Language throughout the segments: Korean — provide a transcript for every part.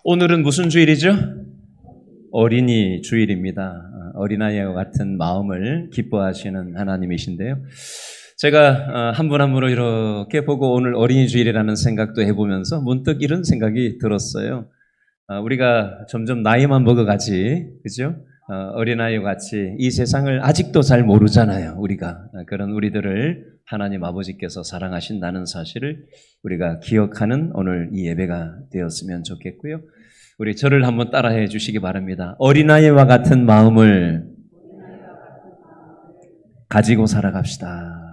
오늘은 무슨 주일이죠? 어린이 주일입니다. 어린아이와 같은 마음을 기뻐하시는 하나님이신데요. 제가 한 분 한 분을 이렇게 보고 오늘 어린이 주일이라는 생각도 해보면서 문득 이런 생각이 들었어요. 우리가 점점 나이만 먹어가지, 그죠? 어린아이와 같이 이 세상을 아직도 잘 모르잖아요. 우리가 그런 우리들을 하나님 아버지께서 사랑하신다는 사실을 우리가 기억하는 오늘 이 예배가 되었으면 좋겠고요. 우리 저를 한번 따라해 주시기 바랍니다. 어린아이와 같은 마음을 가지고 살아갑시다.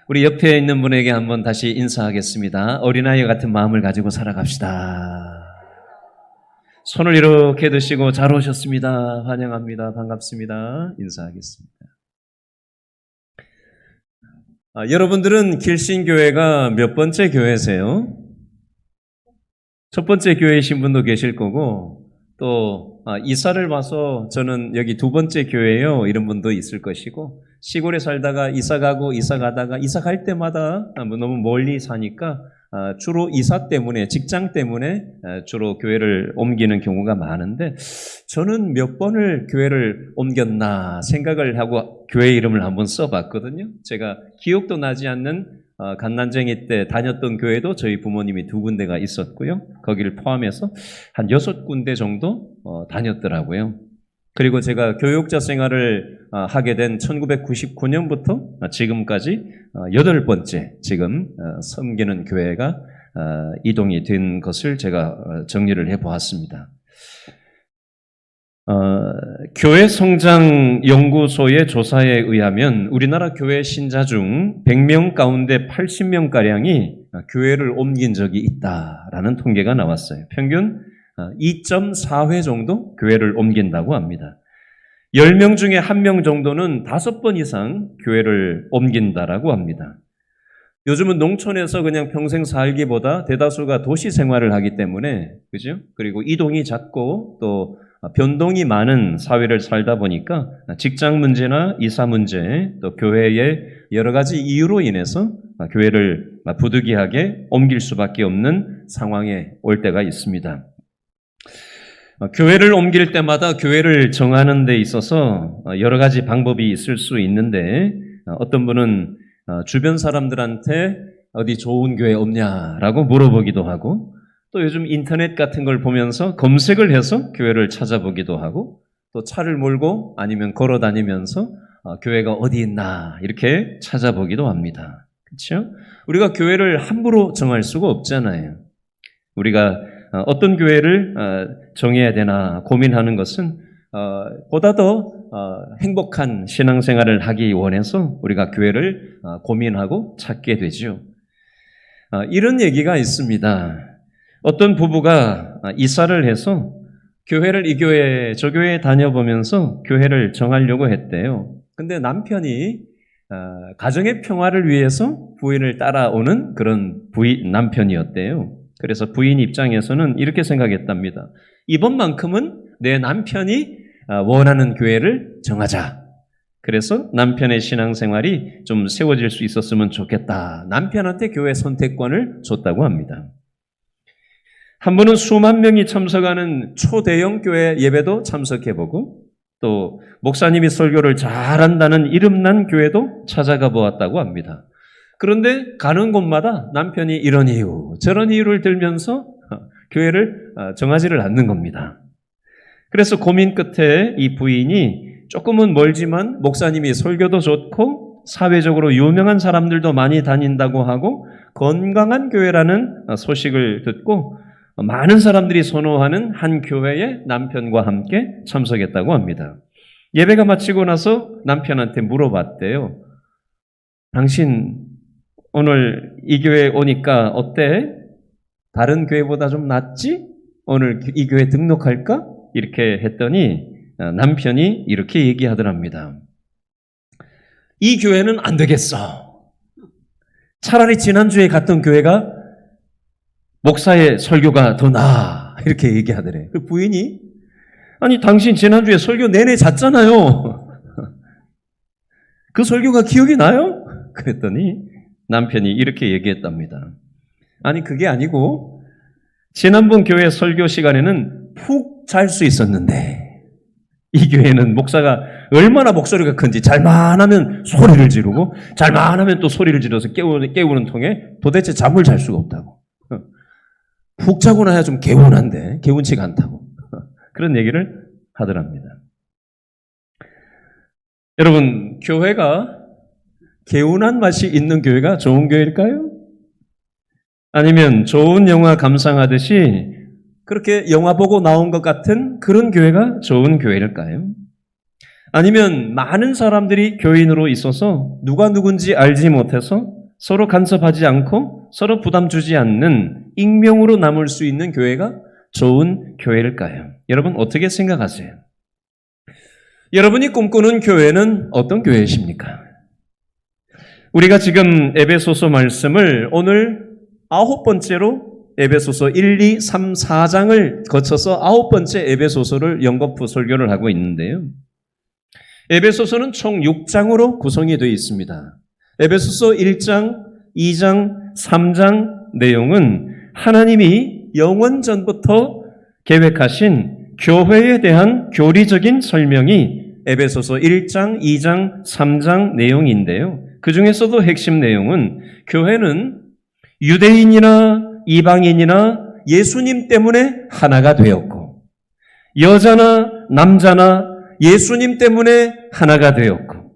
우리 옆에 있는 분에게 한번 다시 인사하겠습니다. 어린아이와 같은 마음을 가지고 살아갑시다. 손을 이렇게 드시고 잘 오셨습니다. 환영합니다. 반갑습니다. 인사하겠습니다. 여러분들은 길신교회가 몇 번째 교회세요? 첫 번째 교회이신 분도 계실 거고 또 이사를 와서 저는 여기 두 번째 교회예요 이런 분도 있을 것이고 시골에 살다가 이사 가고 이사 가다가 이사 갈 때마다 너무 멀리 사니까 주로 이사 때문에 직장 때문에 주로 교회를 옮기는 경우가 많은데 저는 몇 번을 교회를 옮겼나 생각을 하고 교회 이름을 한번 써봤거든요. 제가 기억도 나지 않는 갓난쟁이 때 다녔던 교회도 저희 부모님이 두 군데가 있었고요. 거기를 포함해서 한 6군데 정도 다녔더라고요. 그리고 제가 교육자 생활을 하게 된 1999년부터 지금까지 8번째 지금 섬기는 교회가 이동이 된 것을 제가 정리를 해보았습니다. 교회 성장 연구소의 조사에 의하면 우리나라 교회 신자 중 100명 가운데 80명가량이 교회를 옮긴 적이 있다라는 통계가 나왔어요. 평균 2.4회 정도 교회를 옮긴다고 합니다. 10명 중에 1명 정도는 5번 이상 교회를 옮긴다라고 합니다. 요즘은 농촌에서 그냥 평생 살기보다 대다수가 도시 생활을 하기 때문에, 그죠? 그리고 이동이 잦고 또 변동이 많은 사회를 살다 보니까 직장 문제나 이사 문제, 또 교회의 여러 가지 이유로 인해서 교회를 부득이하게 옮길 수밖에 없는 상황에 올 때가 있습니다. 교회를 옮길 때마다 교회를 정하는 데 있어서 여러 가지 방법이 있을 수 있는데 어떤 분은 주변 사람들한테 어디 좋은 교회 없냐라고 물어보기도 하고 또 요즘 인터넷 같은 걸 보면서 검색을 해서 교회를 찾아보기도 하고 또 차를 몰고 아니면 걸어 다니면서 교회가 어디 있나 이렇게 찾아보기도 합니다. 그렇죠? 우리가 교회를 함부로 정할 수가 없잖아요. 우리가 어떤 교회를 정해야 되나 고민하는 것은 보다 더 행복한 신앙생활을 하기 원해서 우리가 교회를 고민하고 찾게 되죠. 이런 얘기가 있습니다. 어떤 부부가 이사를 해서 교회를 이 교회 저 교회에 다녀보면서 교회를 정하려고 했대요. 근데 남편이 가정의 평화를 위해서 부인을 따라오는 그런 남편이었대요. 그래서 부인 입장에서는 이렇게 생각했답니다. 이번만큼은 내 남편이 원하는 교회를 정하자. 그래서 남편의 신앙생활이 좀 세워질 수 있었으면 좋겠다. 남편한테 교회 선택권을 줬다고 합니다. 한 번은 수만 명이 참석하는 초대형 교회 예배도 참석해보고 또 목사님이 설교를 잘한다는 이름난 교회도 찾아가 보았다고 합니다. 그런데 가는 곳마다 남편이 이런 이유, 저런 이유를 들면서 교회를 정하지를 않는 겁니다. 그래서 고민 끝에 이 부인이 조금은 멀지만 목사님이 설교도 좋고 사회적으로 유명한 사람들도 많이 다닌다고 하고 건강한 교회라는 소식을 듣고 많은 사람들이 선호하는 한 교회에 남편과 함께 참석했다고 합니다. 예배가 마치고 나서 남편한테 물어봤대요. 당신 오늘 이 교회에 오니까 어때? 다른 교회보다 좀 낫지? 오늘 이 교회 등록할까? 이렇게 했더니 남편이 이렇게 얘기하더랍니다. 이 교회는 안 되겠어. 차라리 지난주에 갔던 교회가 목사의 설교가 더 나아. 이렇게 얘기하더래. 그 부인이 아니 당신 지난주에 설교 내내 잤잖아요. 그 설교가 기억이 나요? 그랬더니 남편이 이렇게 얘기했답니다. 아니 그게 아니고 지난번 교회 설교 시간에는 푹 잘 수 있었는데 이 교회는 목사가 얼마나 목소리가 큰지 잘만 하면 소리를 지르고 잘만 하면 또 소리를 지르서 깨우는 통에 도대체 잠을 잘 수가 없다고. 푹 자고 나야 좀 개운한데 개운치가 않다고. 그런 얘기를 하더랍니다. 여러분, 교회가 개운한 맛이 있는 교회가 좋은 교회일까요? 아니면 좋은 영화 감상하듯이 그렇게 영화 보고 나온 것 같은 그런 교회가 좋은 교회일까요? 아니면 많은 사람들이 교인으로 있어서 누가 누군지 알지 못해서 서로 간섭하지 않고 서로 부담 주지 않는 익명으로 남을 수 있는 교회가 좋은 교회일까요? 여러분 어떻게 생각하세요? 여러분이 꿈꾸는 교회는 어떤 교회이십니까? 우리가 지금 에베소서 말씀을 오늘 9번째로 에베소서 1, 2, 3, 4장을 거쳐서 9번째 에베소서를 연거푸 설교를 하고 있는데요. 에베소서는 총 6장으로 구성이 되어 있습니다. 에베소서 1장, 2장, 3장 내용은 하나님이 영원 전부터 계획하신 교회에 대한 교리적인 설명이 에베소서 1장, 2장, 3장 내용인데요. 그 중에서도 핵심 내용은 교회는 유대인이나 이방인이나 예수님 때문에 하나가 되었고 여자나 남자나 예수님 때문에 하나가 되었고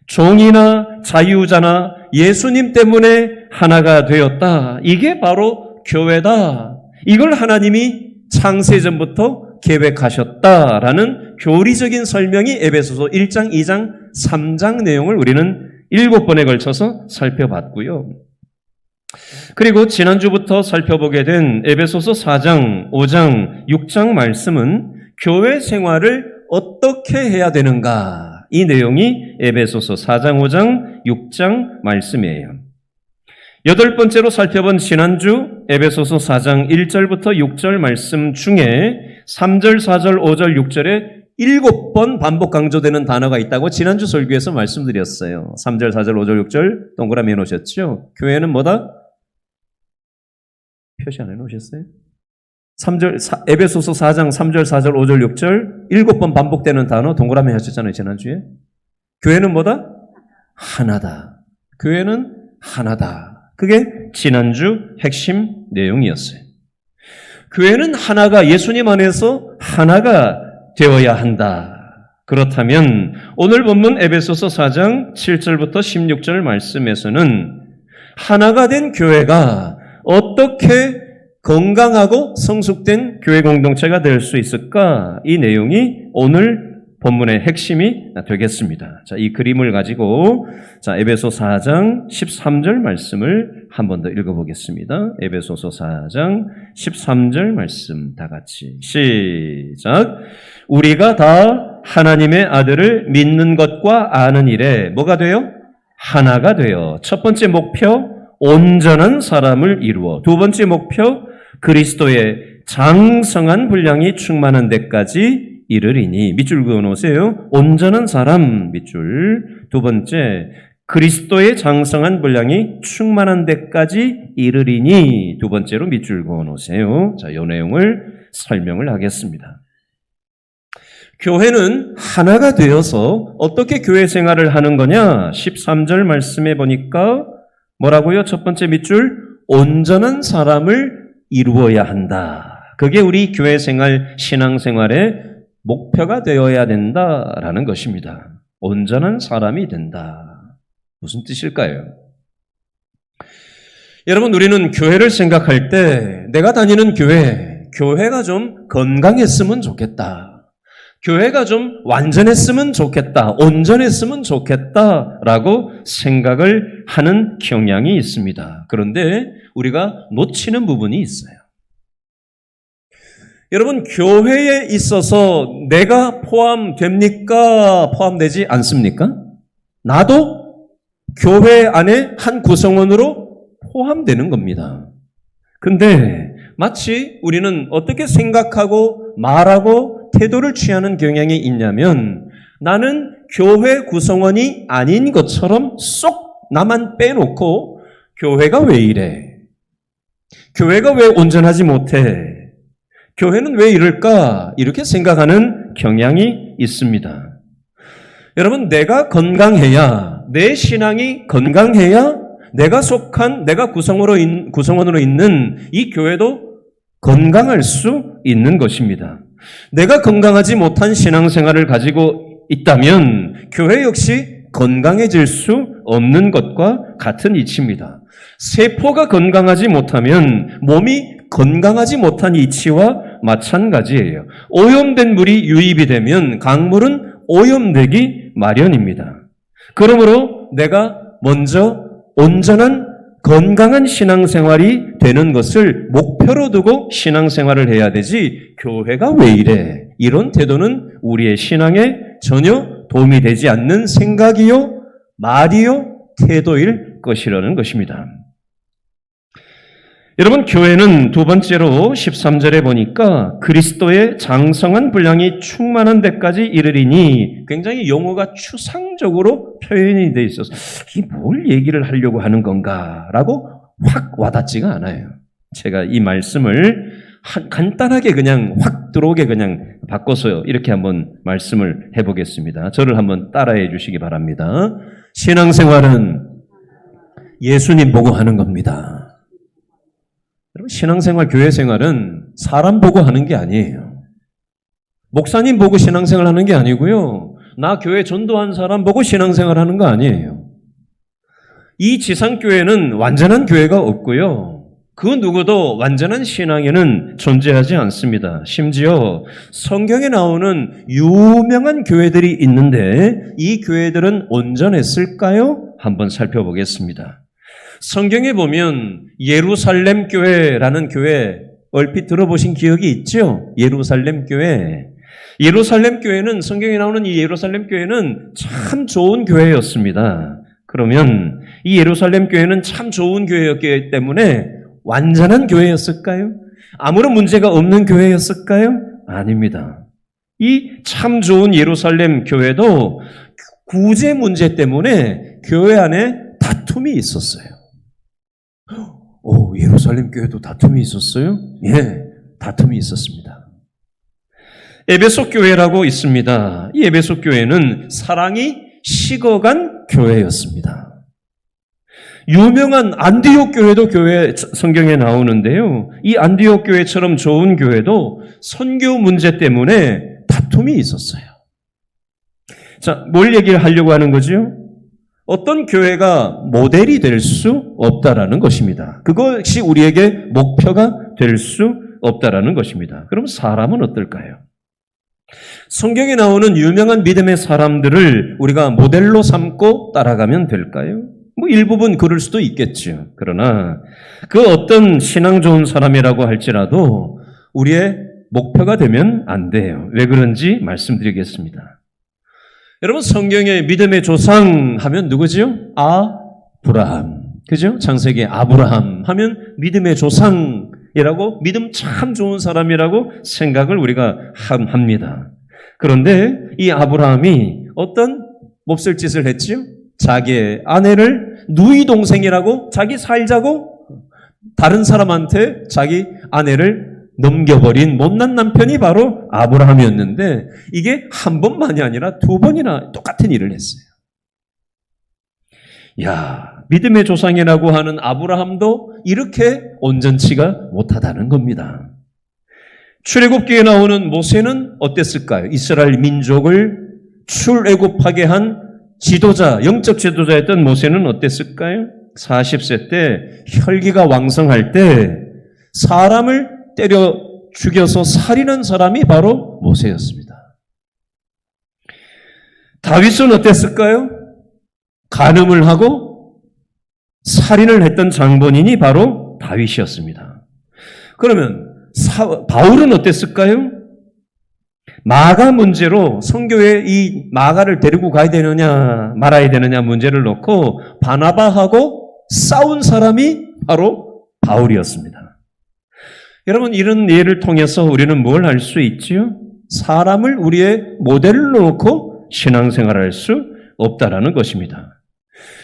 종이나 자유자나 예수님 때문에 하나가 되었다. 이게 바로 교회다. 이걸 하나님이 창세전부터 계획하셨다라는 교리적인 설명이 에베소서 1장, 2장, 3장 내용을 우리는 7번에 걸쳐서 살펴봤고요. 그리고 지난주부터 살펴보게 된 에베소서 4장, 5장, 6장 말씀은 교회 생활을 어떻게 해야 되는가 이 내용이 에베소서 4장, 5장, 6장 말씀이에요. 8번째로 살펴본 지난주 에베소서 4장 1절부터 6절 말씀 중에 3절, 4절, 5절, 6절에 7번 반복 강조되는 단어가 있다고 지난주 설교에서 말씀드렸어요. 3절, 4절, 5절, 6절 동그라미 해놓으셨죠? 교회는 뭐다? 표시 안 해놓으셨어요? 3절, 에베소서 4장 3절, 4절, 5절, 6절 7번 반복되는 단어 동그라미 하셨잖아요, 지난주에. 교회는 뭐다? 하나다. 교회는 하나다. 그게 지난주 핵심 내용이었어요. 교회는 하나가 예수님 안에서 하나가 되어야 한다. 그렇다면 오늘 본문 에베소서 4장 7절부터 16절 말씀에서는 하나가 된 교회가 어떻게 건강하고 성숙된 교회 공동체가 될 수 있을까? 이 내용이 오늘 본문의 핵심이 되겠습니다. 자, 이 그림을 가지고 에베소 4장 13절 말씀을 한 번 더 읽어보겠습니다. 에베소서 4장 13절 말씀 다 같이 시작. 우리가 다 하나님의 아들을 믿는 것과 아는 일에 뭐가 돼요? 하나가 돼요. 첫 번째 목표 온전한 사람을 이루어, 두 번째 목표 그리스도의 장성한 분량이 충만한 데까지 이르리니. 밑줄 그어놓으세요. 온전한 사람 밑줄. 두 번째 그리스도의 장성한 분량이 충만한 데까지 이르리니. 두 번째로 밑줄 그어놓으세요. 자, 이 내용을 설명을 하겠습니다. 교회는 하나가 되어서 어떻게 교회 생활을 하는 거냐? 13절 말씀해 보니까 뭐라고요? 첫 번째 밑줄 온전한 사람을 이루어야 한다. 그게 우리 교회 생활, 신앙 생활의 목표가 되어야 된다라는 것입니다. 온전한 사람이 된다. 무슨 뜻일까요? 여러분, 우리는 교회를 생각할 때 내가 다니는 교회가 좀 건강했으면 좋겠다. 교회가 좀 완전했으면 좋겠다. 온전했으면 좋겠다라고 생각을 하는 경향이 있습니다. 그런데 우리가 놓치는 부분이 있어요. 여러분, 교회에 있어서 내가 포함됩니까? 포함되지 않습니까? 나도 교회 안에 한 구성원으로 포함되는 겁니다. 근데 마치 우리는 어떻게 생각하고 말하고 태도를 취하는 경향이 있냐면 나는 교회 구성원이 아닌 것처럼 쏙 나만 빼놓고 교회가 왜 이래? 교회가 왜 온전하지 못해? 교회는 왜 이럴까? 이렇게 생각하는 경향이 있습니다. 여러분, 내가 건강해야, 내 신앙이 건강해야 내가 속한, 내가 구성원으로 있는 이 교회도 건강할 수 있는 것입니다. 내가 건강하지 못한 신앙생활을 가지고 있다면 교회 역시 건강해질 수 없는 것과 같은 이치입니다. 세포가 건강하지 못하면 몸이 건강하지 못한 이치와 마찬가지예요. 오염된 물이 유입이 되면 강물은 오염되기 마련입니다. 그러므로 내가 먼저 온전한 건강한 신앙생활이 되는 것을 목표로 두고 신앙생활을 해야 되지, 교회가 왜 이래? 이런 태도는 우리의 신앙에 전혀 도움이 되지 않는 생각이요, 말이요, 태도일 것이라는 것입니다. 여러분, 교회는 두 번째로 13절에 보니까 그리스도의 장성한 분량이 충만한 데까지 이르리니, 굉장히 용어가 추상적으로 표현이 되어 있어서 이게 뭘 얘기를 하려고 하는 건가라고 확 와닿지가 않아요. 제가 이 말씀을 간단하게 그냥 확 들어오게 그냥 바꿔서 이렇게 한번 말씀을 해보겠습니다. 저를 한번 따라해 주시기 바랍니다. 신앙생활은 예수님 보고 하는 겁니다. 여러분, 신앙생활, 교회생활은 사람 보고 하는 게 아니에요. 목사님 보고 신앙생활 하는 게 아니고요. 나 교회 전도한 사람 보고 신앙생활 하는 거 아니에요. 이 지상교회는 완전한 교회가 없고요. 그 누구도 완전한 신앙에는 존재하지 않습니다. 심지어 성경에 나오는 유명한 교회들이 있는데 이 교회들은 온전했을까요? 한번 살펴보겠습니다. 성경에 보면 예루살렘 교회라는 교회 얼핏 들어보신 기억이 있죠? 예루살렘 교회. 예루살렘 교회는, 성경에 나오는 이 예루살렘 교회는 참 좋은 교회였습니다. 그러면 이 예루살렘 교회는 참 좋은 교회였기 때문에 완전한 교회였을까요? 아무런 문제가 없는 교회였을까요? 아닙니다. 이 참 좋은 예루살렘 교회도 구제 문제 때문에 교회 안에 다툼이 있었어요. 오, 예루살렘 교회도 다툼이 있었어요? 예, 다툼이 있었습니다. 에베소 교회라고 있습니다. 이 에베소 교회는 사랑이 식어간 교회였습니다. 유명한 안디옥 교회도 교회 성경에 나오는데요. 이 안디옥 교회처럼 좋은 교회도 선교 문제 때문에 다툼이 있었어요. 자, 뭘 얘기를 하려고 하는 거죠? 어떤 교회가 모델이 될 수 없다라는 것입니다. 그것이 우리에게 목표가 될 수 없다라는 것입니다. 그럼 사람은 어떨까요? 성경에 나오는 유명한 믿음의 사람들을 우리가 모델로 삼고 따라가면 될까요? 뭐 일부분 그럴 수도 있겠죠. 그러나 그 어떤 신앙 좋은 사람이라고 할지라도 우리의 목표가 되면 안 돼요. 왜 그런지 말씀드리겠습니다. 여러분, 성경에 믿음의 조상 하면 누구죠? 아브라함. 그죠? 창세기에 아브라함 하면 믿음의 조상이라고, 믿음 참 좋은 사람이라고 생각을 우리가 합니다. 그런데 이 아브라함이 어떤 몹쓸 짓을 했죠? 자기의 아내를 누이 동생이라고, 자기 살자고 다른 사람한테 자기 아내를 넘겨버린 못난 남편이 바로 아브라함이었는데, 이게 한 번만이 아니라 두 번이나 똑같은 일을 했어요. 야, 믿음의 조상이라고 하는 아브라함도 이렇게 온전치가 못하다는 겁니다. 출애굽기에 나오는 모세는 어땠을까요? 이스라엘 민족을 출애굽하게 한 지도자, 영적 지도자였던 모세는 어땠을까요? 40세 때 혈기가 왕성할 때 사람을 때려 죽여서 살인한 사람이 바로 모세였습니다. 다윗은 어땠을까요? 간음을 하고 살인을 했던 장본인이 바로 다윗이었습니다. 그러면 바울은 어땠을까요? 마가 문제로 성교에 이 마가를 데리고 가야 되느냐 말아야 되느냐 문제를 놓고 바나바하고 싸운 사람이 바로 바울이었습니다. 여러분, 이런 예를 통해서 우리는 뭘 할 수 있지요? 사람을 우리의 모델로 놓고 신앙생활을 할 수 없다라는 것입니다.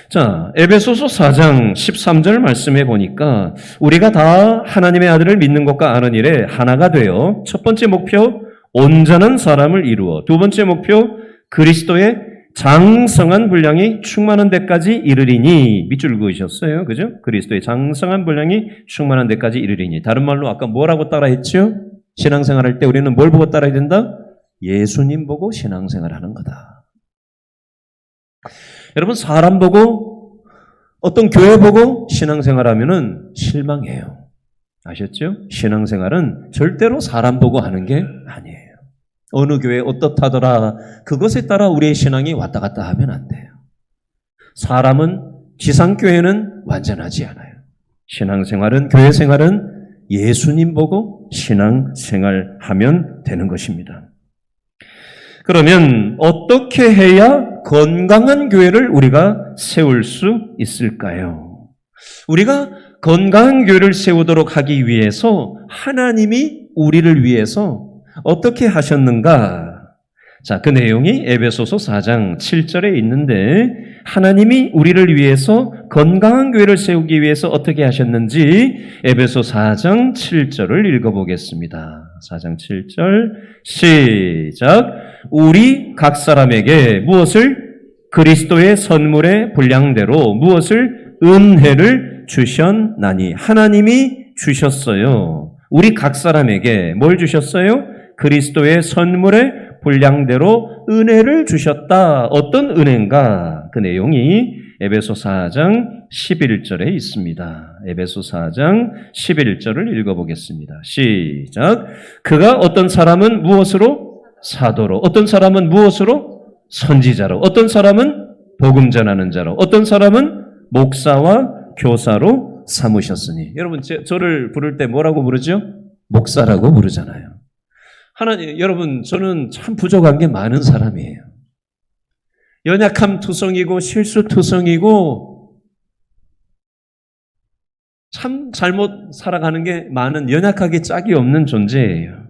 자, 에베소서 4장 13절 말씀해 보니까 우리가 다 하나님의 아들을 믿는 것과 아는 일에 하나가 되어 첫 번째 목표 온전한 사람을 이루어 두 번째 목표 그리스도의 장성한 분량이 충만한 데까지 이르리니 밑줄 그으셨어요. 그죠? 그리스도의 장성한 분량이 충만한 데까지 이르리니 다른 말로 아까 뭐라고 따라했죠? 신앙생활할 때 우리는 뭘 보고 따라야 된다? 예수님 보고 신앙생활하는 거다. 여러분 사람 보고 어떤 교회 보고 신앙생활하면은 실망해요. 아셨죠? 신앙생활은 절대로 사람 보고 하는 게 아니에요. 어느 교회 어떻다더라 그것에 따라 우리의 신앙이 왔다 갔다 하면 안 돼요. 사람은 지상교회는 완전하지 않아요. 신앙생활은 교회 생활은 예수님 보고 신앙생활하면 되는 것입니다. 그러면 어떻게 해야 건강한 교회를 우리가 세울 수 있을까요? 우리가 건강한 교회를 세우도록 하기 위해서 하나님이 우리를 위해서 어떻게 하셨는가? 자, 그 내용이 에베소서 4장 7절에 있는데 하나님이 우리를 위해서 건강한 교회를 세우기 위해서 어떻게 하셨는지 에베소 4장 7절을 읽어보겠습니다. 4장 7절 시작. 우리 각 사람에게 무엇을? 그리스도의 선물의 분량대로 무엇을? 은혜를 주셨나니 하나님이 주셨어요. 우리 각 사람에게 뭘 주셨어요? 그리스도의 선물의 분량대로 은혜를 주셨다. 어떤 은혜인가? 그 내용이 에베소 4장 11절에 있습니다. 에베소 4장 11절을 읽어보겠습니다. 시작. 그가 어떤 사람은 무엇으로? 사도로. 어떤 사람은 무엇으로? 선지자로. 어떤 사람은 복음 전하는 자로. 어떤 사람은 목사와 교사로 삼으셨으니. 여러분 저를 부를 때 뭐라고 부르죠? 목사라고 부르잖아요. 하나님, 여러분 저는 참 부족한 게 많은 사람이에요. 연약함 투성이고 실수 투성이고 참 잘못 살아가는 게 많은 연약하기 짝이 없는 존재예요.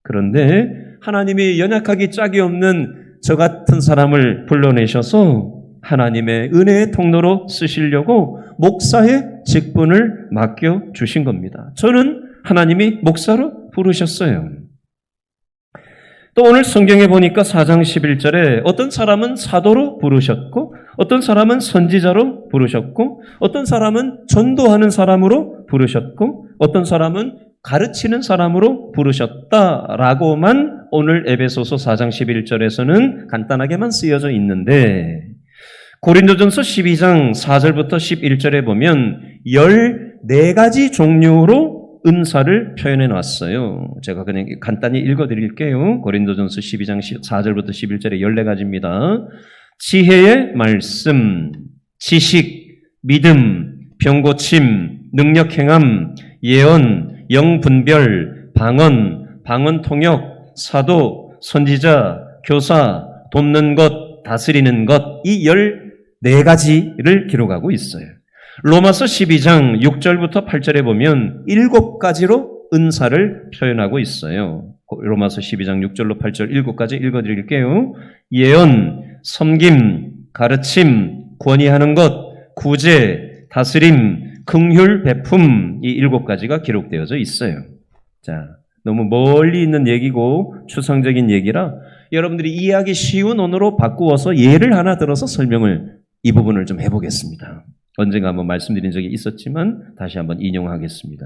그런데 하나님이 연약하기 짝이 없는 저 같은 사람을 불러내셔서 하나님의 은혜의 통로로 쓰시려고 목사의 직분을 맡겨주신 겁니다. 저는 하나님이 목사로 부르셨어요. 또 오늘 성경에 보니까 4장 11절에 어떤 사람은 사도로 부르셨고 어떤 사람은 선지자로 부르셨고 어떤 사람은 전도하는 사람으로 부르셨고 어떤 사람은 가르치는 사람으로 부르셨다라고만 오늘 에베소서 4장 11절에서는 간단하게만 쓰여져 있는데 고린도전서 12장 4절부터 11절에 보면 14가지 종류로 은사를 표현해 놨어요. 제가 그냥 간단히 읽어드릴게요. 고린도전서 12장 4절부터 11절에 14가지입니다. 지혜의 말씀, 지식, 믿음, 병고침, 능력행함, 예언, 영분별, 방언, 방언통역, 사도, 선지자, 교사, 돕는 것, 다스리는 것, 이 14가지를 기록하고 있어요. 로마서 12장 6절부터 8절에 보면 7가지로 은사를 표현하고 있어요. 로마서 12장 6절로 8절 7가지 읽어드릴게요. 예언, 섬김, 가르침, 권위하는 것, 구제, 다스림, 긍휼, 베품 이 7가지가 기록되어져 있어요. 자, 너무 멀리 있는 얘기고 추상적인 얘기라 여러분들이 이해하기 쉬운 언어로 바꾸어서 예를 하나 들어서 설명을 이 부분을 좀 해보겠습니다. 언젠가 한번 말씀드린 적이 있었지만 다시 한번 인용하겠습니다.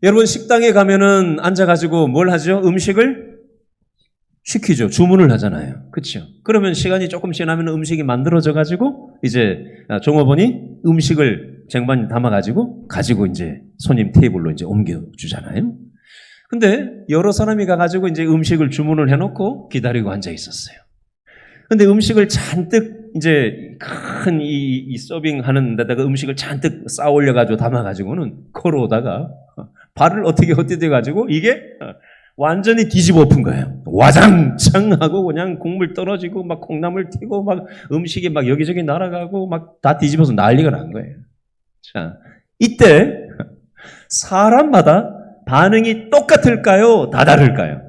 여러분 식당에 가면은 앉아가지고 뭘 하죠? 음식을 시키죠. 주문을 하잖아요. 그렇죠? 그러면 시간이 조금 지나면 음식이 만들어져가지고 이제 종업원이 음식을 쟁반에 담아가지고 이제 손님 테이블로 이제 옮겨주잖아요. 근데 여러 사람이 가가지고 이제 음식을 주문을 해놓고 기다리고 앉아 있었어요. 근데 음식을 잔뜩 이제 큰 이 서빙하는 데다가 음식을 잔뜩 쌓아 올려가지고 담아가지고는 걸어오다가 발을 어떻게 헛디뎌가지고 이게 완전히 뒤집어 엎은 거예요. 와장창 하고 그냥 국물 떨어지고 막 콩나물 튀고 막 음식이 막 여기저기 날아가고 막 다 뒤집어서 난리가 난 거예요. 자, 이때 사람마다 반응이 똑같을까요? 다 다를까요?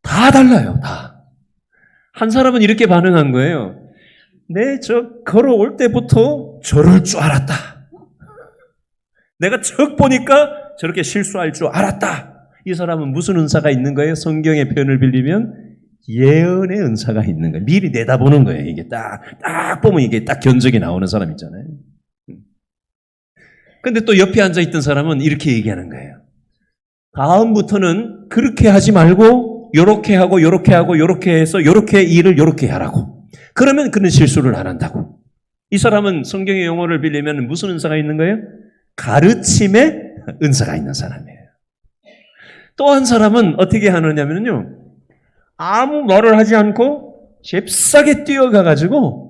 다 달라요, 다. 한 사람은 이렇게 반응한 거예요. 걸어올 때부터 저럴 줄 알았다. 내가 척 보니까 저렇게 실수할 줄 알았다. 이 사람은 무슨 은사가 있는 거예요? 성경의 표현을 빌리면 예언의 은사가 있는 거예요. 미리 내다보는 거예요. 이게 딱 보면 이게 딱 견적이 나오는 사람 있잖아요. 근데 또 옆에 앉아있던 사람은 이렇게 얘기하는 거예요. 다음부터는 그렇게 하지 말고 요렇게 하고 요렇게 하고 요렇게 해서 요렇게 일을 요렇게 하라고. 그러면 그는 실수를 안 한다고. 이 사람은 성경의 용어를 빌리면 무슨 은사가 있는 거예요? 가르침의 은사가 있는 사람이에요. 또 한 사람은 어떻게 하느냐면요. 아무 말을 하지 않고 잽싸게 뛰어가가지고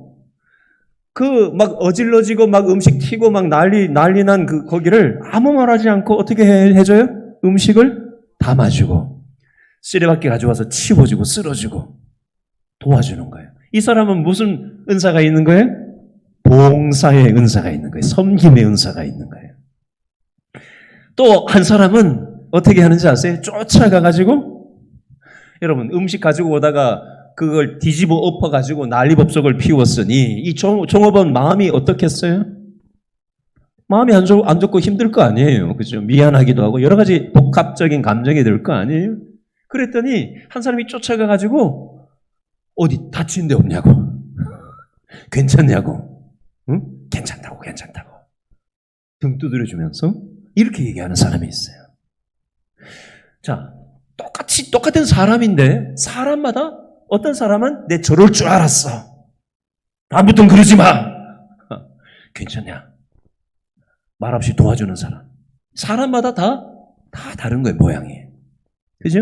막 어질러지고 막 음식 튀고 막 난리 난 거기를 아무 말 하지 않고 어떻게 해줘요? 음식을 담아주고 쓰레받게 가져와서 치워주고 쓸어주고 도와주는 거예요. 이 사람은 무슨 은사가 있는 거예요? 봉사의 은사가 있는 거예요. 섬김의 은사가 있는 거예요. 또 한 사람은 어떻게 하는지 아세요? 쫓아가가지고 여러분 음식 가지고 오다가 그걸 뒤집어 엎어가지고 난리법석을 피웠으니 이 종업원 마음이 어떻겠어요? 마음이 안 좋고 힘들 거 아니에요. 그죠? 미안하기도 하고 여러 가지 복합적인 감정이 들 거 아니에요? 그랬더니 한 사람이 쫓아가가지고 어디 다친 데 없냐고. 괜찮냐고. 응? 괜찮다고. 등 두드려주면서 이렇게 얘기하는 사람이 있어요. 자, 똑같은 사람인데 사람마다 어떤 사람은 내 저럴 줄 알았어. 다음부터는 그러지 마. 괜찮냐? 말없이 도와주는 사람. 사람마다 다 다른 거예요, 모양이. 그죠?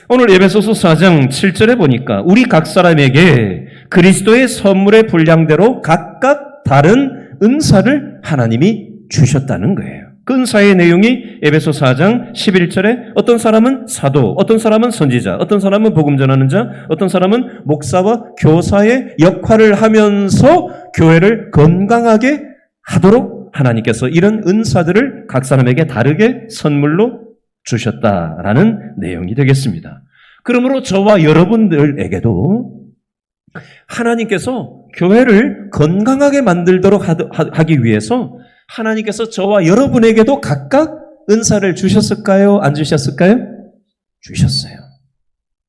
오늘 에베소서 4장 7절에 보니까 우리 각 사람에게 그리스도의 선물의 분량대로 각각 다른 은사를 하나님이 주셨다는 거예요. 그 은사의 내용이 에베소 4장 11절에 어떤 사람은 사도, 어떤 사람은 선지자, 어떤 사람은 복음 전하는 자, 어떤 사람은 목사와 교사의 역할을 하면서 교회를 건강하게 하도록 하나님께서 이런 은사들을 각 사람에게 다르게 선물로 주셨다라는 내용이 되겠습니다. 그러므로 저와 여러분들에게도 하나님께서 교회를 건강하게 만들도록 하기 위해서 하나님께서 저와 여러분에게도 각각 은사를 주셨을까요? 안 주셨을까요? 주셨어요.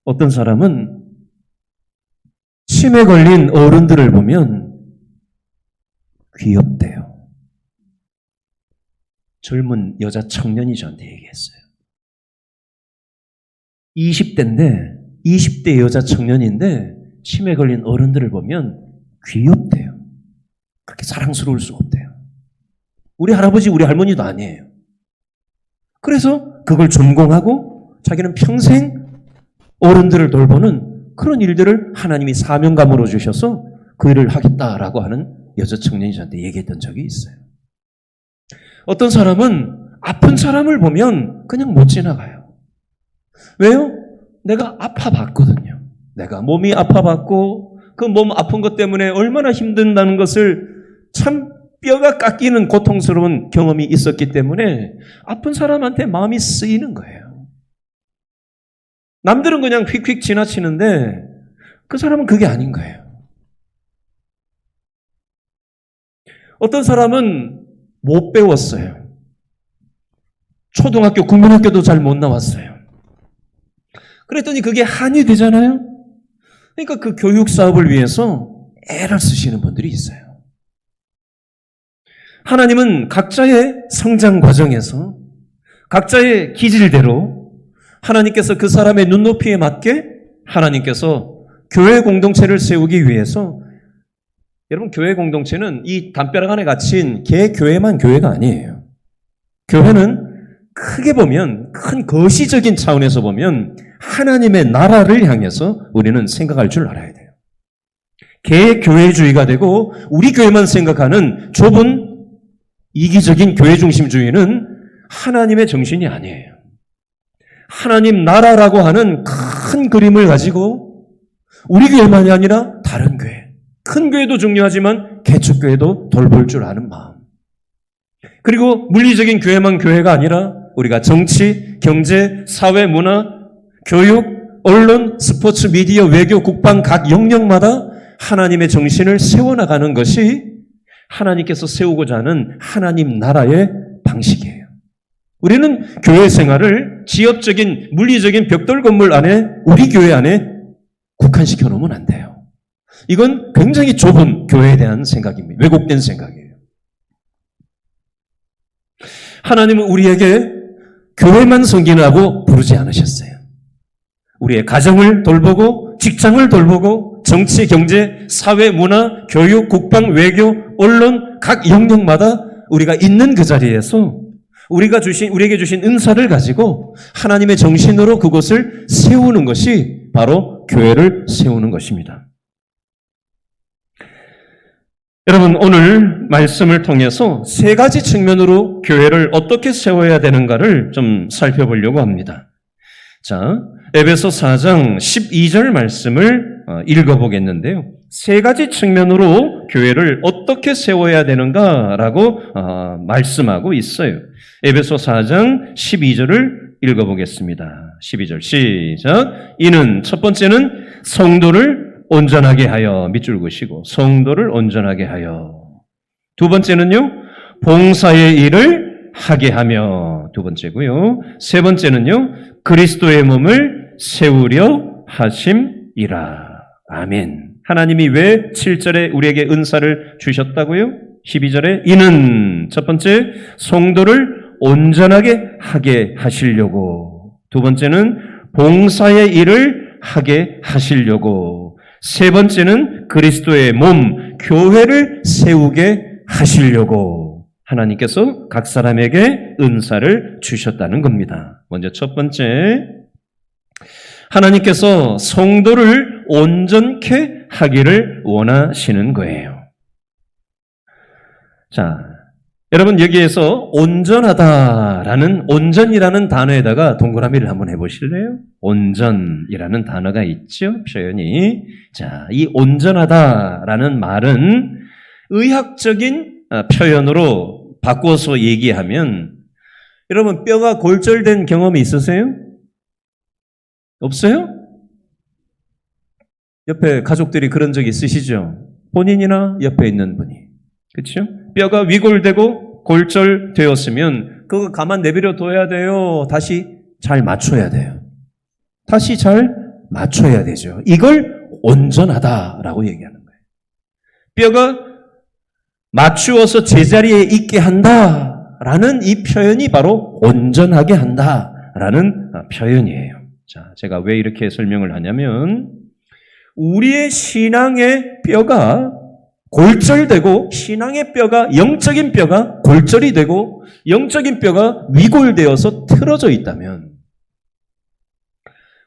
어떤 사람은 치매 걸린 어른들을 보면 귀엽대요. 젊은 여자 청년이 저한테 얘기했어요. 20대인데 20대 여자 청년인데 치매 걸린 어른들을 보면 귀엽대요. 그렇게 사랑스러울 수가 없대요. 우리 할아버지, 우리 할머니도 아니에요. 그래서 그걸 전공하고 자기는 평생 어른들을 돌보는 그런 일들을 하나님이 사명감으로 주셔서 그 일을 하겠다라고 하는 여자 청년이 저한테 얘기했던 적이 있어요. 어떤 사람은 아픈 사람을 보면 그냥 못 지나가요. 왜요? 내가 아파봤거든요. 내가 몸이 아파봤고 그 몸 아픈 것 때문에 얼마나 힘든다는 것을 참 뼈가 깎이는 고통스러운 경험이 있었기 때문에 아픈 사람한테 마음이 쓰이는 거예요. 남들은 그냥 휙휙 지나치는데 그 사람은 그게 아닌 거예요. 어떤 사람은 못 배웠어요. 초등학교, 국민학교도 잘 못 나왔어요. 그랬더니 그게 한이 되잖아요. 그러니까 그 교육 사업을 위해서 애를 쓰시는 분들이 있어요. 하나님은 각자의 성장 과정에서 각자의 기질대로 하나님께서 그 사람의 눈높이에 맞게 하나님께서 교회 공동체를 세우기 위해서 여러분 교회 공동체는 이 담벼락 안에 갇힌 개교회만 교회가 아니에요. 교회는 크게 보면 큰 거시적인 차원에서 보면 하나님의 나라를 향해서 우리는 생각할 줄 알아야 돼요. 개교회주의가 되고 우리 교회만 생각하는 좁은 이기적인 교회 중심주의는 하나님의 정신이 아니에요. 하나님 나라라고 하는 큰 그림을 가지고 우리 교회만이 아니라 다른 교회, 큰 교회도 중요하지만 개척교회도 돌볼 줄 아는 마음. 그리고 물리적인 교회만 교회가 아니라 우리가 정치, 경제, 사회, 문화, 교육, 언론, 스포츠, 미디어, 외교, 국방 각 영역마다 하나님의 정신을 세워나가는 것이 하나님께서 세우고자 하는 하나님 나라의 방식이에요. 우리는 교회 생활을 지역적인 물리적인 벽돌 건물 안에 우리 교회 안에 국한시켜 놓으면 안 돼요. 이건 굉장히 좁은 교회에 대한 생각입니다. 왜곡된 생각이에요. 하나님은 우리에게 교회만 섬기라고 부르지 않으셨어요. 우리의 가정을 돌보고 직장을 돌보고 정치, 경제, 사회, 문화, 교육, 국방, 외교, 언론 각 영역마다 우리가 있는 그 자리에서 우리에게 주신 은사를 가지고 하나님의 정신으로 그것을 세우는 것이 바로 교회를 세우는 것입니다. 여러분, 오늘 말씀을 통해서 세 가지 측면으로 교회를 어떻게 세워야 되는가를 좀 살펴보려고 합니다. 자, 에베소 4장 12절 말씀을 읽어보겠는데요. 세 가지 측면으로 교회를 어떻게 세워야 되는가라고 말씀하고 있어요. 에베소 4장 12절을 읽어보겠습니다. 12절 시작. 이는 첫 번째는 성도를 온전하게 하여 밑줄 그으시고 성도를 온전하게 하여. 두 번째는요. 봉사의 일을 하게 하며 두 번째고요. 세 번째는요. 그리스도의 몸을 세우려 하심이라. 아멘. 하나님이 왜 7절에 우리에게 은사를 주셨다고요? 12절에 이는 첫 번째 성도를 온전하게 하게 하시려고, 두 번째는 봉사의 일을 하게 하시려고, 세 번째는 그리스도의 몸, 교회를 세우게 하시려고 하나님께서 각 사람에게 은사를 주셨다는 겁니다. 먼저 첫 번째, 하나님께서 성도를 온전케 하기를 원하시는 거예요. 자, 여러분 여기에서 온전하다라는 온전이라는 단어에다가 동그라미를 한번 해보실래요? 온전이라는 단어가 있죠, 표현이. 자, 이 온전하다라는 말은 의학적인 표현으로 바꿔서 얘기하면, 여러분 뼈가 골절된 경험이 있으세요? 없어요? 옆에 가족들이 그런 적 있으시죠? 본인이나 옆에 있는 분이. 그렇죠? 뼈가 위골되고 골절되었으면 그거 가만 내버려 둬야 돼요. 다시 잘 맞춰야 돼요. 다시 잘 맞춰야 되죠. 이걸 온전하다라고 얘기하는 거예요. 뼈가 맞추어서 제자리에 있게 한다라는 이 표현이 바로 온전하게 한다라는 표현이에요. 자, 제가 왜 이렇게 설명을 하냐면, 우리의 신앙의 뼈가 골절되고, 신앙의 뼈가, 영적인 뼈가 골절이 되고, 영적인 뼈가 위골되어서 틀어져 있다면,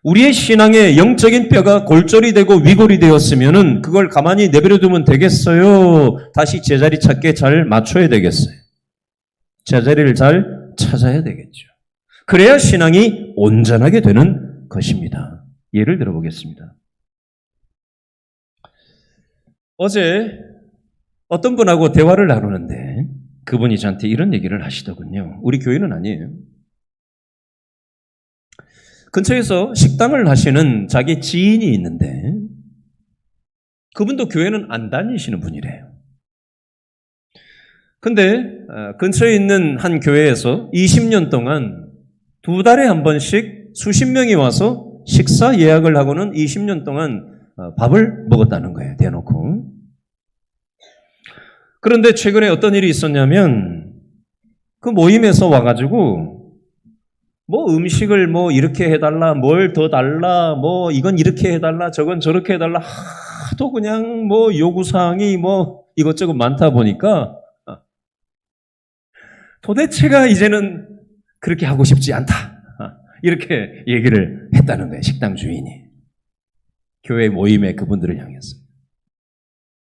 우리의 신앙의 영적인 뼈가 골절이 되고 위골이 되었으면은 그걸 가만히 내버려 두면 되겠어요? 다시 제자리 찾게 잘 맞춰야 되겠어요? 제자리를 잘 찾아야 되겠죠. 그래야 신앙이 온전하게 되는 것입니다. 예를 들어보겠습니다. 어제 어떤 분하고 대화를 나누는데 그분이 저한테 이런 얘기를 하시더군요. 우리 교회는 아니에요. 근처에서 식당을 하시는 자기 지인이 있는데 그분도 교회는 안 다니시는 분이래요. 근데 근처에 있는 한 교회에서 20년 동안 2달에 한 번씩 수십 명이 와서 식사 예약을 하고는 20년 동안 밥을 먹었다는 거예요. 대놓고. 그런데 최근에 어떤 일이 있었냐면 그 모임에서 와가지고 뭐 음식을 뭐 이렇게 해달라, 뭘 더 달라, 뭐 이건 이렇게 해달라, 저건 저렇게 해달라, 하도 그냥 뭐 요구사항이 뭐 이것저것 많다 보니까 도대체가 이제는 그렇게 하고 싶지 않다. 이렇게 얘기를 했다는 거예요. 식당 주인이. 교회 모임에 그분들을 향해서.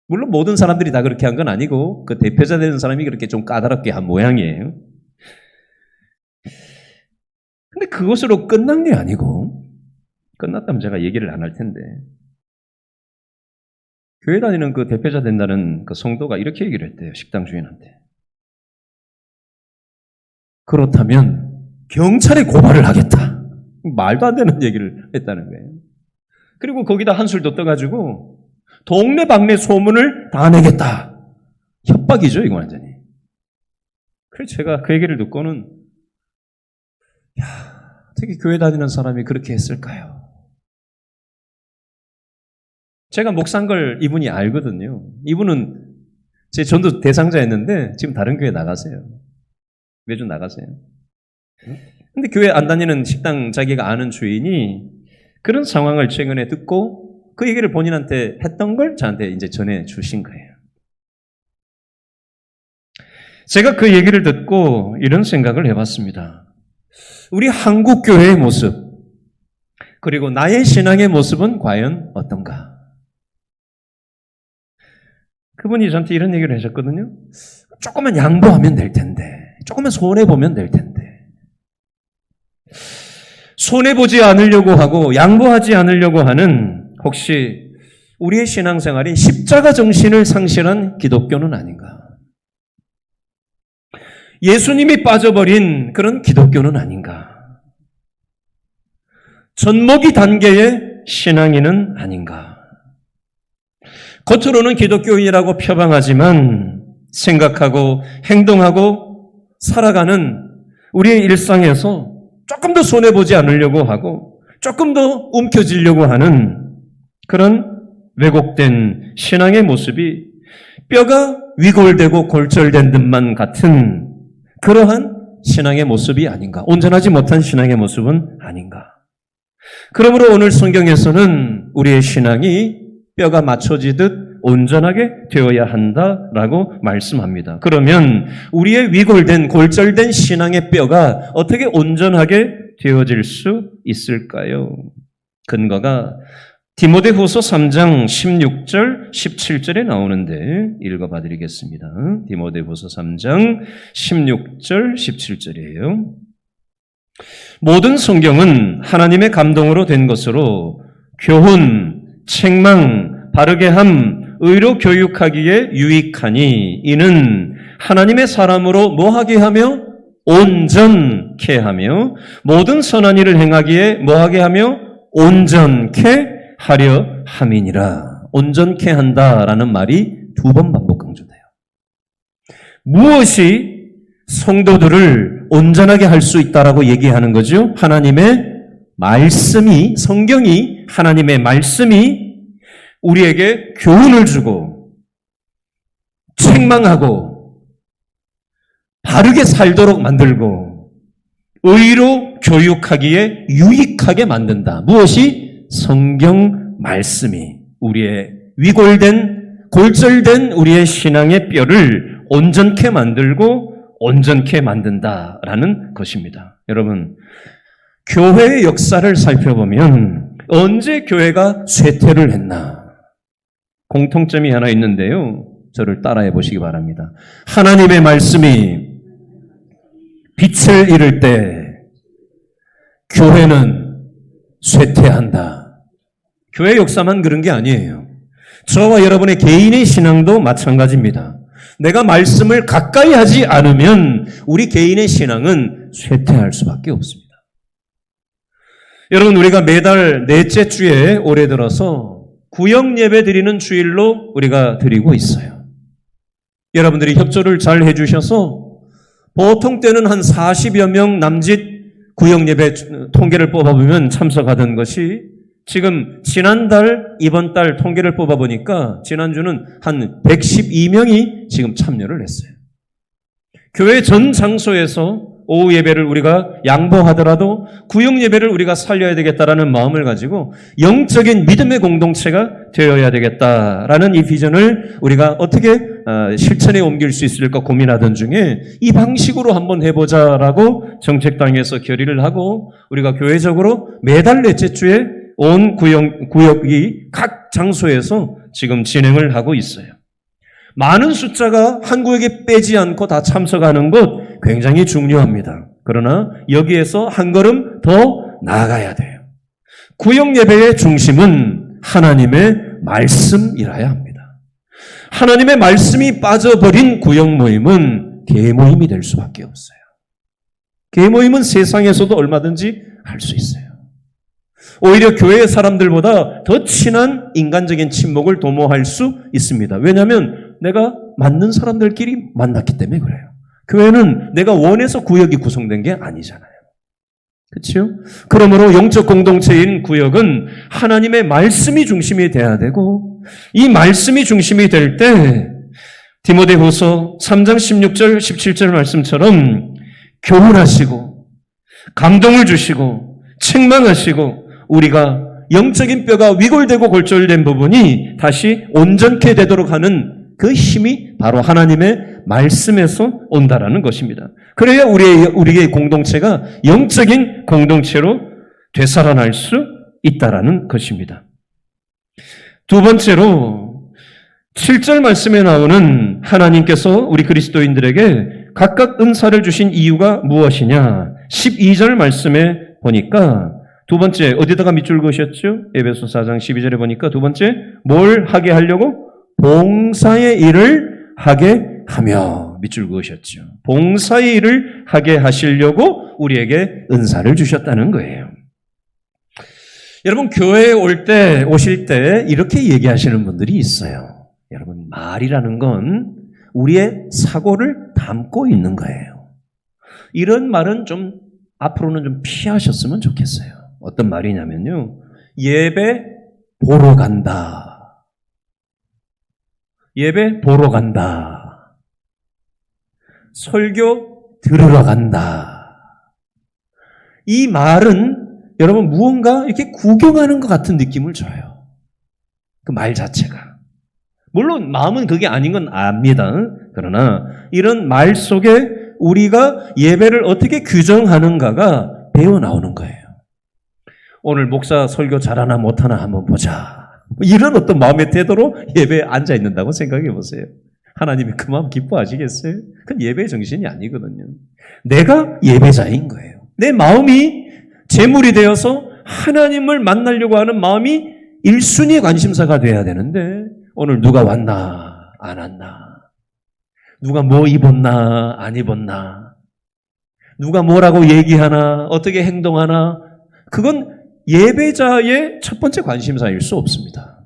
물론 모든 사람들이 다 그렇게 한 건 아니고 그 대표자 되는 사람이 그렇게 좀 까다롭게 한 모양이에요. 근데 그것으로 끝난 게 아니고, 끝났다면 제가 얘기를 안 할 텐데, 교회 다니는 그 대표자 된다는 그 성도가 이렇게 얘기를 했대요. 식당 주인한테. 그렇다면 경찰에 고발을 하겠다. 말도 안 되는 얘기를 했다는 거예요. 그리고 거기다 한술 더 떠가지고 동네방네 소문을 다 내겠다. 협박이죠, 이거 완전히. 그래서 제가 그 얘기를 듣고는 어떻게 교회 다니는 사람이 그렇게 했을까요? 제가 목사인 걸 이분이 알거든요. 이분은 제 전도 대상자였는데 지금 다른 교회 나가세요. 매주 나가세요. 근데 교회 안 다니는 식당 자기가 아는 주인이 그런 상황을 최근에 듣고 그 얘기를 본인한테 했던 걸 저한테 이제 전해 주신 거예요. 제가 그 얘기를 듣고 이런 생각을 해봤습니다. 우리 한국 교회의 모습, 그리고 나의 신앙의 모습은 과연 어떤가? 그분이 저한테 이런 얘기를 하셨거든요. 조금만 양보하면 될 텐데, 조금만 손해보면 될 텐데. 손해보지 않으려고 하고 양보하지 않으려고 하는 혹시 우리의 신앙생활이 십자가 정신을 상실한 기독교는 아닌가? 예수님이 빠져버린 그런 기독교는 아닌가? 젖먹이 단계의 신앙인은 아닌가? 겉으로는 기독교인이라고 표방하지만 생각하고 행동하고 살아가는 우리의 일상에서 조금 더 손해보지 않으려고 하고 조금 더 움켜쥐려고 하는 그런 왜곡된 신앙의 모습이 뼈가 위골되고 골절된 듯만 같은 그러한 신앙의 모습이 아닌가? 온전하지 못한 신앙의 모습은 아닌가? 그러므로 오늘 성경에서는 우리의 신앙이 뼈가 맞춰지듯 온전하게 되어야 한다라고 말씀합니다. 그러면 우리의 위골된 골절된 신앙의 뼈가 어떻게 온전하게 되어질 수 있을까요? 근거가 디모데후서 3장 16절, 17절에 나오는데 읽어봐 드리겠습니다. 디모데후서 3장 16절, 17절이에요. 모든 성경은 하나님의 감동으로 된 것으로 교훈, 책망, 바르게 함, 의로 교육하기에 유익하니 이는 하나님의 사람으로 뭐하게 하며? 온전케 하며 모든 선한 일을 행하기에 뭐하게 하며? 온전케 하려 함이니라. 온전케 한다라는 말이 2번 반복 강조돼요. 무엇이 성도들을 온전하게 할 수 있다라고 얘기하는 거죠? 하나님의 말씀이, 성경이, 하나님의 말씀이 우리에게 교훈을 주고 책망하고 바르게 살도록 만들고 의로 교육하기에 유익하게 만든다. 무엇이? 성경 말씀이 우리의 위골된 골절된 우리의 신앙의 뼈를 온전케 만들고 온전케 만든다라는 것입니다. 여러분, 교회의 역사를 살펴보면 언제 교회가 쇠퇴를 했나? 공통점이 하나 있는데요. 저를 따라해 보시기 바랍니다. 하나님의 말씀이 빛을 잃을 때 교회는 쇠퇴한다. 교회 역사만 그런 게 아니에요. 저와 여러분의 개인의 신앙도 마찬가지입니다. 내가 말씀을 가까이 하지 않으면 우리 개인의 신앙은 쇠퇴할 수밖에 없습니다. 여러분, 우리가 매달 넷째 주에 올해 들어서 구역 예배 드리는 주일로 우리가 드리고 있어요. 여러분들이 협조를 잘 해주셔서 보통 때는 한 40여 명 남짓 구역 예배 통계를 뽑아보면 참석하던 것이 지금 지난달, 이번 달 통계를 뽑아보니까 지난주는 한 112명이 지금 참여를 했어요. 교회 전 장소에서 오후 예배를 우리가 양보하더라도 구역 예배를 우리가 살려야 되겠다라는 마음을 가지고 영적인 믿음의 공동체가 되어야 되겠다라는 이 비전을 우리가 어떻게 실천에 옮길 수 있을까 고민하던 중에 이 방식으로 한번 해보자라고 정책당에서 결의를 하고 우리가 교회적으로 매달 넷째 주에 온 구역이 각 장소에서 지금 진행을 하고 있어요. 많은 숫자가 한 구역에 빼지 않고 다 참석하는 것 굉장히 중요합니다. 그러나 여기에서 한 걸음 더 나아가야 돼요. 구역 예배의 중심은 하나님의 말씀이라야 합니다. 하나님의 말씀이 빠져버린 구역 모임은 개모임이 될 수밖에 없어요. 개모임은 세상에서도 얼마든지 할 수 있어요. 오히려 교회의 사람들보다 더 친한 인간적인 친목을 도모할 수 있습니다. 왜냐하면 내가 맞는 사람들끼리 만났기 때문에 그래요. 교회는 내가 원해서 구역이 구성된 게 아니잖아요. 그렇죠? 그러므로 영적 공동체인 구역은 하나님의 말씀이 중심이 돼야 되고, 이 말씀이 중심이 될 때 디모데후서 3장 16절 17절 말씀처럼 교훈하시고 감동을 주시고 책망하시고 우리가 영적인 뼈가 위골되고 골절된 부분이 다시 온전케 되도록 하는 그 힘이 바로 하나님의 말씀에서 온다라는 것입니다. 그래야 우리의 공동체가 영적인 공동체로 되살아날 수 있다라는 것입니다. 두 번째로 7절 말씀에 나오는 하나님께서 우리 그리스도인들에게 각각 은사를 주신 이유가 무엇이냐? 12절 말씀에 보니까 두 번째 어디다가 밑줄 그으셨죠? 에베소 4장 12절에 보니까 두 번째 뭘 하게 하려고? 봉사의 일을 하게 하며 밑줄 그으셨죠. 봉사의 일을 하게 하시려고 우리에게 은사를 주셨다는 거예요. 여러분 교회에 오실 때 이렇게 얘기하시는 분들이 있어요. 여러분 말이라는 건 우리의 사고를 담고 있는 거예요. 이런 말은 좀 앞으로는 좀 피하셨으면 좋겠어요. 어떤 말이냐면요. 예배 보러 간다. 예배 보러 간다. 설교 들으러 간다. 이 말은 여러분 무언가 이렇게 구경하는 것 같은 느낌을 줘요. 그 말 자체가. 물론 마음은 그게 아닌 건 압니다. 그러나 이런 말 속에 우리가 예배를 어떻게 규정하는가가 배어 나오는 거예요. 오늘 목사 설교 잘하나 못하나 한번 보자. 이런 어떤 마음의 태도로 예배에 앉아 있는다고 생각해 보세요. 하나님이 그 마음 기뻐하시겠어요? 그건 예배의 정신이 아니거든요. 내가 예배자인 거예요. 내 마음이 제물이 되어서 하나님을 만나려고 하는 마음이 1순위의 관심사가 돼야 되는데 오늘 누가 왔나 안 왔나, 누가 뭐 입었나 안 입었나, 누가 뭐라고 얘기하나 어떻게 행동하나, 그건 예배자의 첫 번째 관심사일 수 없습니다.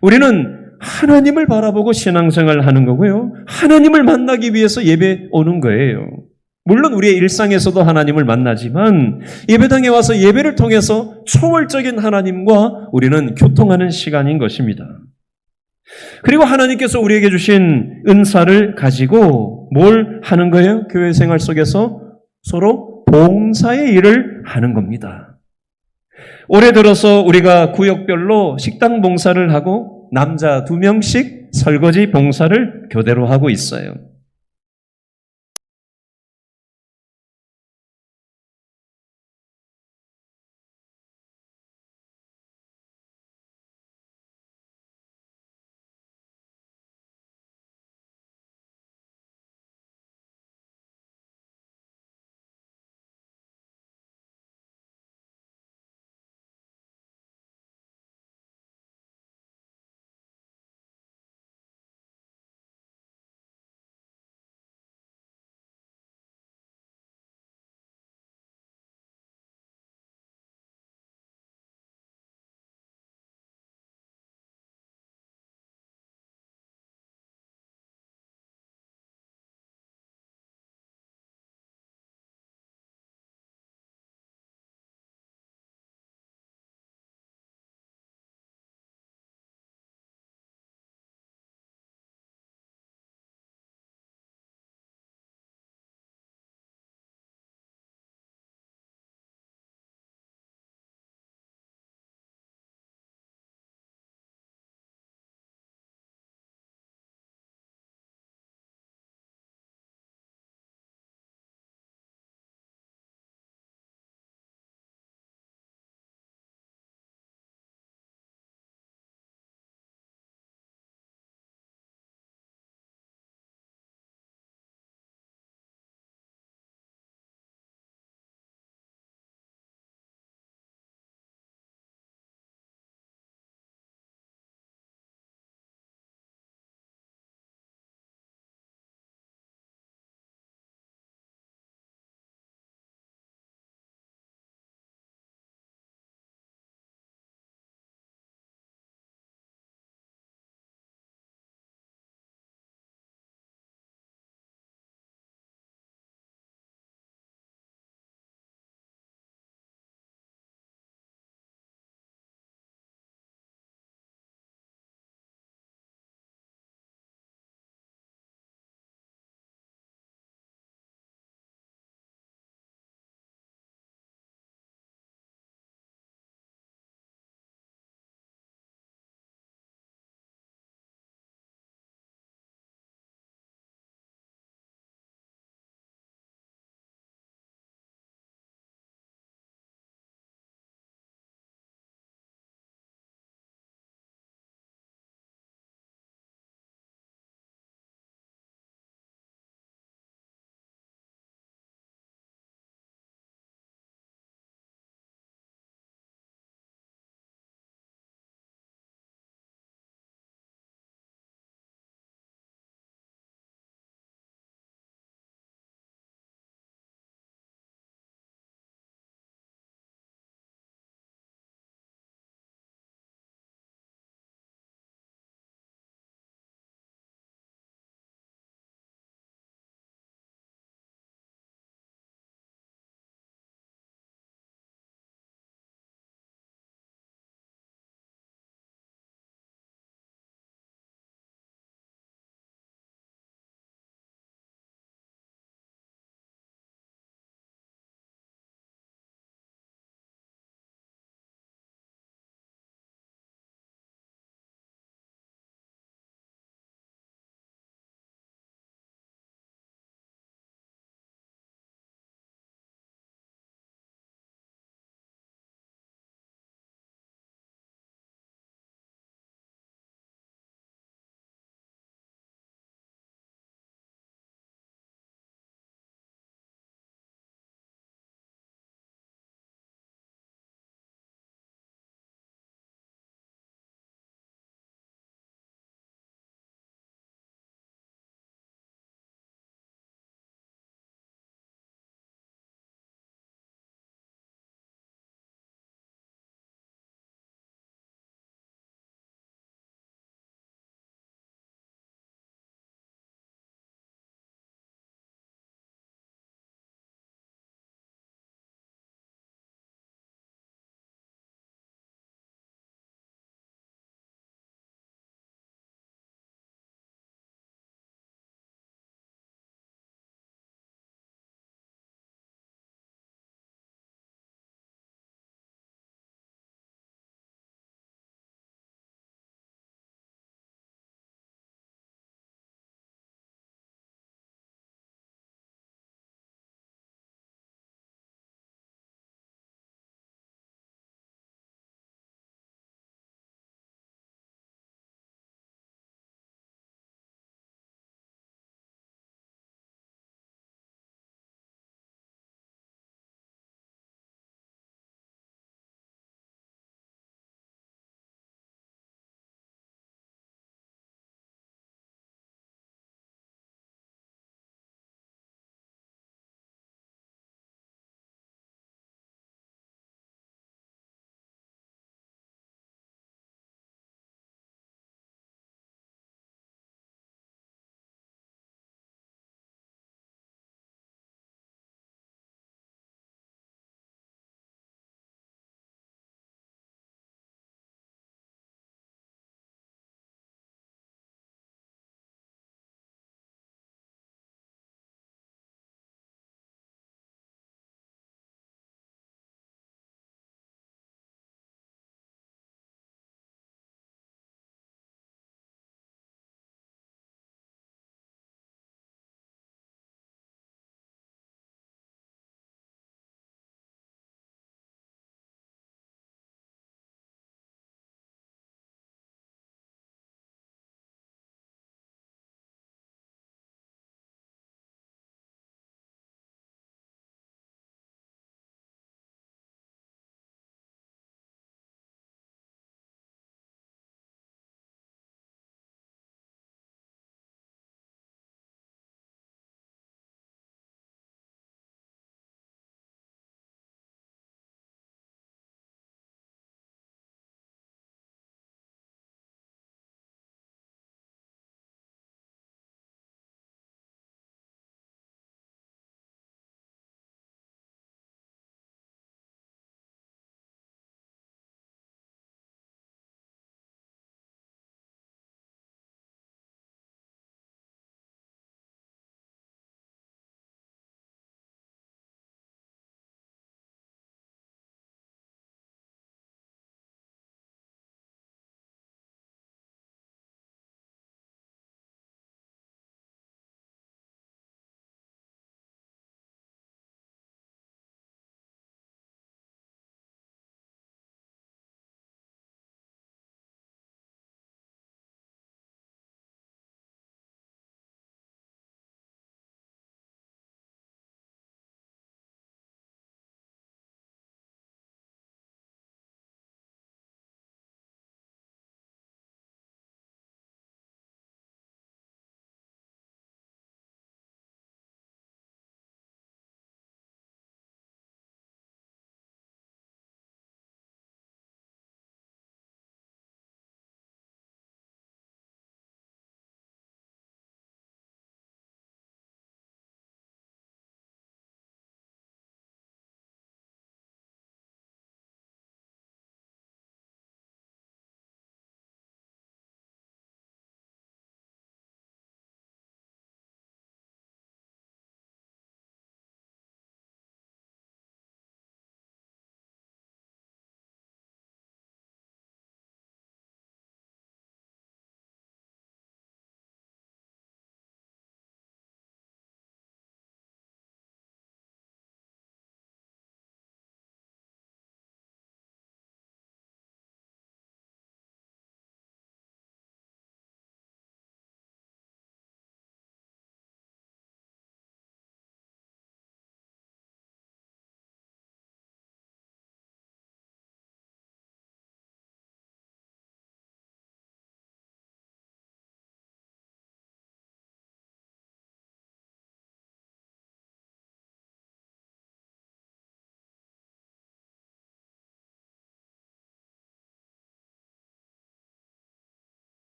우리는 하나님을 바라보고 신앙생활을 하는 거고요. 하나님을 만나기 위해서 예배 오는 거예요. 물론 우리의 일상에서도 하나님을 만나지만 예배당에 와서 예배를 통해서 초월적인 하나님과 우리는 교통하는 시간인 것입니다. 그리고 하나님께서 우리에게 주신 은사를 가지고 뭘 하는 거예요? 교회 생활 속에서 서로 봉사의 일을 하는 겁니다. 올해 들어서 우리가 구역별로 식당 봉사를 하고 남자 2명씩 설거지 봉사를 교대로 하고 있어요.